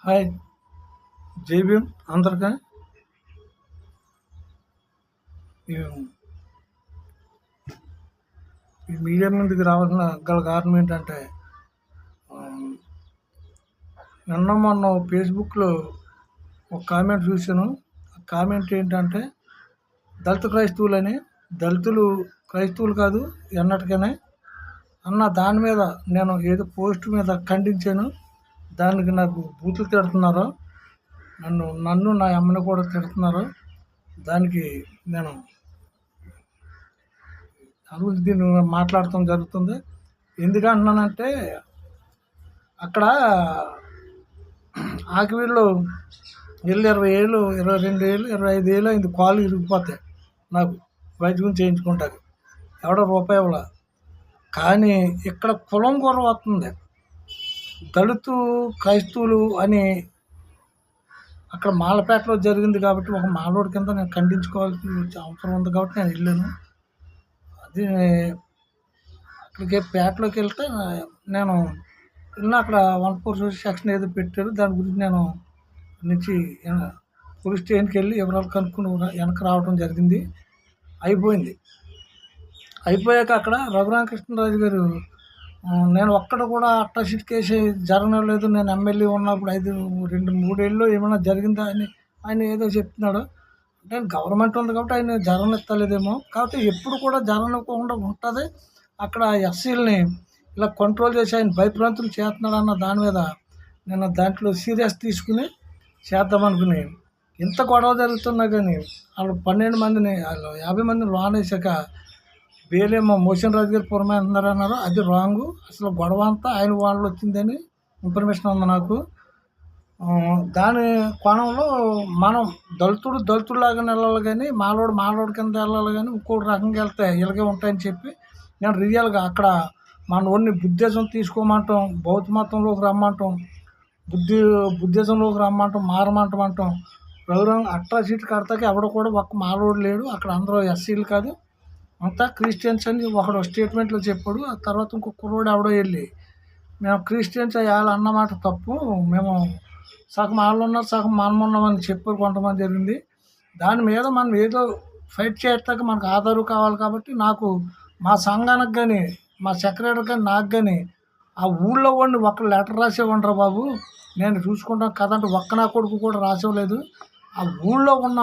Hi జై భీమ్ అందరికీ. ఈ ఈ మీడియా ముందుకు రావాల్సిన గల కారణం ఏంటంటే, నిన్న మొన్న ఫేస్బుక్లో ఒక కామెంట్ చూశాను. ఆ కామెంట్ ఏంటంటే, దళిత క్రైస్తవులని, దళితులు క్రైస్తవులు కాదు ఎన్నటికనే అన్న దాని మీద నేను ఏదో పోస్ట్ మీద ఖండించాను. దానికి నాకు బూతులు తిడుతున్నారు. నన్ను నా అమ్మని కూడా తిడుతున్నారు. దానికి నేను గురించి దీన్ని మాట్లాడటం జరుగుతుంది. ఎందుకంటున్నానంటే, అక్కడ ఆకివీళ్ళు వెళ్ళి 20 ఏళ్ళు, 22 ఏళ్ళు, 25 ఏళ్ళు అయింది కాలు ఇరిగిపోతాయి నాకు వైద్యం చేయించుకుంటారు. ఎవడో రూపాయి ఇవ్వాల. కానీ ఇక్కడ కులం గొడవ వస్తుంది. దళితు క్రైస్తవులు అని అక్కడ మాలపేటలో జరిగింది కాబట్టి ఒక మాలోడి కింద నేను ఖండించుకోవాల్సిన అవసరం ఉంది కాబట్టి నేను వెళ్ళాను. అది అక్కడికి పేటలోకి వెళ్తే నేను అక్కడ 144 సెక్షన్ ఏదో పెట్టారు. దాని గురించి నేను నుంచి పోలీస్ స్టేషన్కి వెళ్ళి వివరాలు కనుక్కుని వెనక్కి రావడం జరిగింది. అయిపోయాక అక్కడ రఘురామకృష్ణరాజు గారు, నేను ఒక్కడ కూడా అట్టాషీట్ కేసు జరగలేదు, నేను ఎమ్మెల్యే ఉన్నప్పుడు 2-3 ఏళ్ళు ఏమైనా జరిగిందా అని ఆయన ఏదో చెప్తున్నాడు. అంటే గవర్నమెంట్ ఉంది కాబట్టి ఆయన జరగనిస్తలేదేమో. కాబట్టి ఎప్పుడు కూడా జరగనివ్వకుండా ఉంటుంది. అక్కడ ఎస్సీలని ఇలా కంట్రోల్ చేసి ఆయన భయభ్రాంతులు చేస్తున్నాడు అన్న దాని మీద నేను దాంట్లో సీరియస్ తీసుకుని చేద్దామనుకుని, ఇంత గొడవ జరుగుతున్నా కానీ వాళ్ళు 12 మందిని, వాళ్ళు 50 మందిని లోన్ వేసాక బేలేమో మోషన్ రాజు గారు పురమే అన్నారు. అది రాంగు. అసలు గొడవ అంతా ఆయన వాళ్ళు వచ్చిందని ఇన్ఫర్మేషన్ ఉంది నాకు. దాని కోణంలో మనం దళితుడిలాగానే వెళ్ళాలి కానీ మాలోడు కింద వెళ్ళాలి కానీ ఇంకోటి రకంగా వెళ్తే ఇలాగే ఉంటాయని చెప్పి నేను రియల్గా అక్కడ మన ఓన్ని బుద్ధిజం తీసుకోమంటాం, బౌద్ధ మతంలోకి రమ్మంటాం, బుద్ధిజంలోకి రమ్మంటాం, మారమంటాం. గౌరవం అట్రాసిటీ కడతాకి ఎవడ కూడా ఒక్క మాలోడు లేడు. అక్కడ అందరూ ఎస్సీలు కాదు, అంతా క్రిస్టియన్స్ అని ఒకడు స్టేట్మెంట్లో చెప్పాడు. ఆ తర్వాత ఇంకొక కుర్రోడు ఎవడో వెళ్ళి మేము క్రిస్టియన్స్ అయ్యాలి అన్నమాట తప్పు, మేము సగం వాళ్ళు ఉన్నారు సగం మనం ఉన్నామని చెప్పారు కొంతమంది జరిగింది. దాని మీద మనం ఏదో ఫైట్ చేస్తాక మనకు ఆధారు కావాలి కాబట్టి నాకు మా సంఘానికి కానీ మా సెక్రటరీ కానీ నాకు కానీ ఆ ఊళ్ళో వాడిని ఒక్క లెటర్ రాసేవంటారా బాబు, నేను చూసుకుంటాను కదంటే ఒక్క నా కొడుకు కూడా రాసేవలేదు. ఆ ఊళ్ళో ఉన్న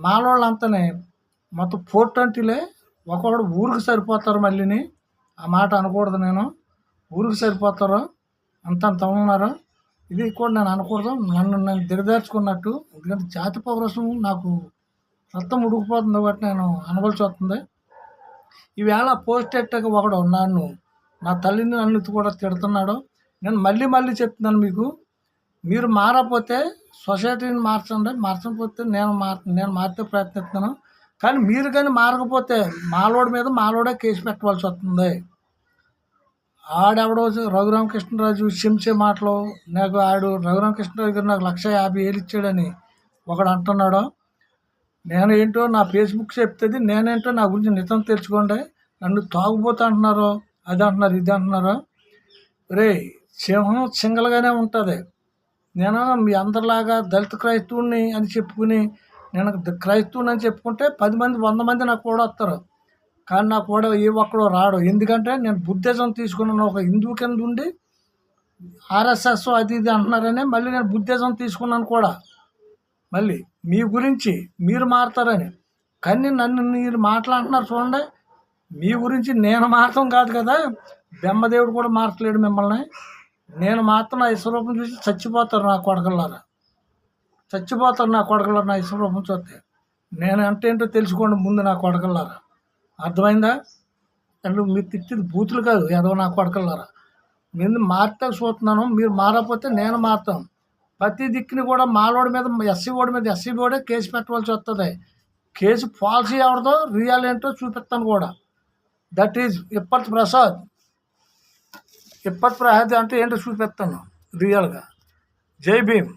మాలోళ్ళంతానే మొత్తం 420లే, ఒకడు ఊరికి సరిపోతారు. మళ్ళీని ఆ మాట అనకూడదు, నేను ఊరికి సరిపోతారు అంతంత ఉన్నారు. ఇది కూడా నేను అనకూడదు, నన్ను దిగదార్చుకున్నట్టు. ఎందుకంటే జాతి పౌరసం నాకు రక్తం ఉడికిపోతుంది కాబట్టి నేను అనవలసి వస్తుంది. ఈవేళ పోస్ట్ ఎట్టాక ఒకడు నా తల్లిని నన్ను కూడా తిడుతున్నాడు. నేను మళ్ళీ చెప్తున్నాను మీకు, మీరు మారకపోతే సొసైటీని మార్చకపోతే నేను మార్చే ప్రయత్నిస్తున్నాను. కానీ మీరు కానీ మారకపోతే మాలోడి మీద మాలోడే కేసు పెట్టవలసి వస్తుంది. ఆడెవడో రఘురామకృష్ణరాజు క్షమించే మాటలు నాకు రఘురామకృష్ణరాజు గారు నాకు 150,000 ఇచ్చాడని ఒకడు అంటున్నాడు. నేను ఏంటో నా ఫేస్బుక్ చెప్తుంది, నేనేంటో నా గురించి నిజం తెలుసుకోండి. నన్ను తాగుపోతా అంటున్నారు, అది అంటున్నారు, ఇది అంటున్నారు. సింహం సింగల్గానే ఉంటుంది. నేను మీ అందరిలాగా దళిత క్రైస్తవుని అని చెప్పుకుని, నేను క్రైస్తవుని అని చెప్పుకుంటే 10 మంది 100 మంది నాకు కూడా వస్తారు. కానీ నాకు కూడా ఏ ఒక్కడో రాడు. ఎందుకంటే నేను బుద్ధిజం తీసుకున్నాను. ఒక హిందువు కింద ఉండి ఆర్ఎస్ఎస్ అది ఇది అంటున్నారని మళ్ళీ నేను బుద్ధిజం తీసుకున్నాను కూడా. మళ్ళీ మీ గురించి మీరు మారుతారని, కానీ నన్ను మీరు మాట్లాడుతున్నారు చూడండి. మీ గురించి నేను మారటం కాదు కదా, బ్రహ్మదేవుడు కూడా మార్చలేడు మిమ్మల్ని. నేను మాత్రం నా విశ్వరూపం చూసి చచ్చిపోతారు నా కొడకల్లారా, నా విశ్వరూపం చూస్తే. నేను అంటే ఏంటో తెలుసుకోండి ముందు నా కొడకల్లారా, అర్థమైందా? అంటే మీరు తిట్టింది బూతులు కాదు, ఏదో నా కొడకల్లారా. నేను మారితే చూస్తున్నాను, మీరు మారకపోతే నేను మారుతాను. ప్రతి దిక్కుని కూడా మాలోడి మీద ఎస్సీ ఓడే కేసు పెట్టవలసి వస్తుంది. కేసు పాలసీ ఎవరిదో రియల్ ఏంటో చూపిస్తాను కూడా. దట్ ఈజ్ ఇప్పటి ప్రసాద్ అంటే ఏంటో చూపిస్తాను రియల్గా. జై భీమ్.